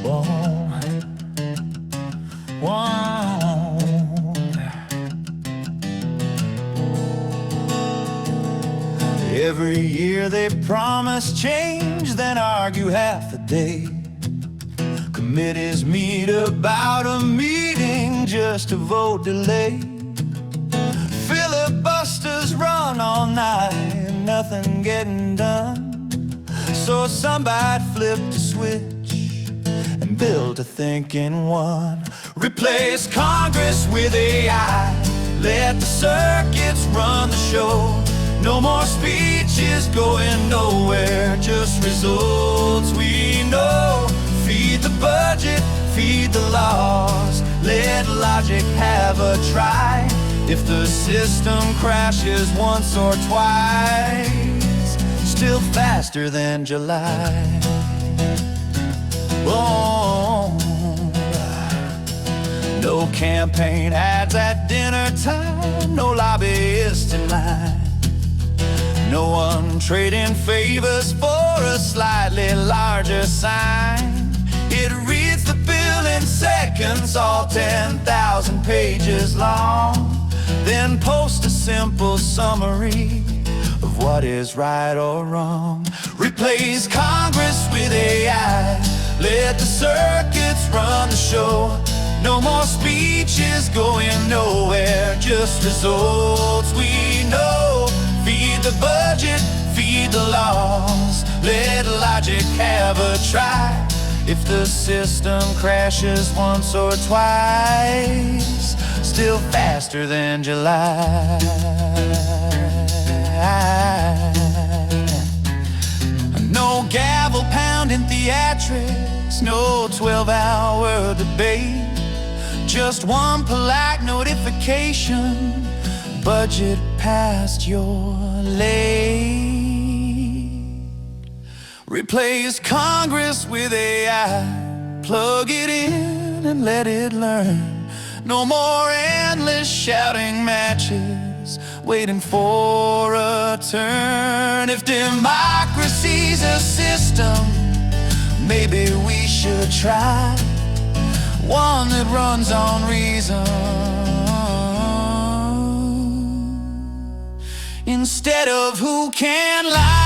Whoa. Every year they promise change, then argue half a day. Committees meet about a meeting just to vote delay. Filibusters run all night, nothing getting done. So somebody flipped a switch and built a thinking one. Replace Congress with AI, let the circuits run the show. No more speeches going nowhere, just results we know. Feed the budget, feed the laws, let logic have a try. If the system crashes once or twice, still faster than July. Oh, no campaign ads at dinner time, no lobbyists in line. No one trading favors for a slightly larger sign. It reads the bill in seconds, all 10,000 pages long. Then post a simple summary of what is right or wrong. Replace Congress with AI, let the circuits run the show. No more speeches going nowhere, just results we know. Feed the budget, feed the laws, let logic have a try. If the system crashes once or twice, still faster than July. No gavel pounding theatrics, no 12-hour debate. Just one polite notification, budget passed, you're late. Replace Congress with AI, plug it in and let it learn. No more endless shouting matches, waiting for a turn. If democracy's a system, maybe we should try one that runs on reason instead of who can lie.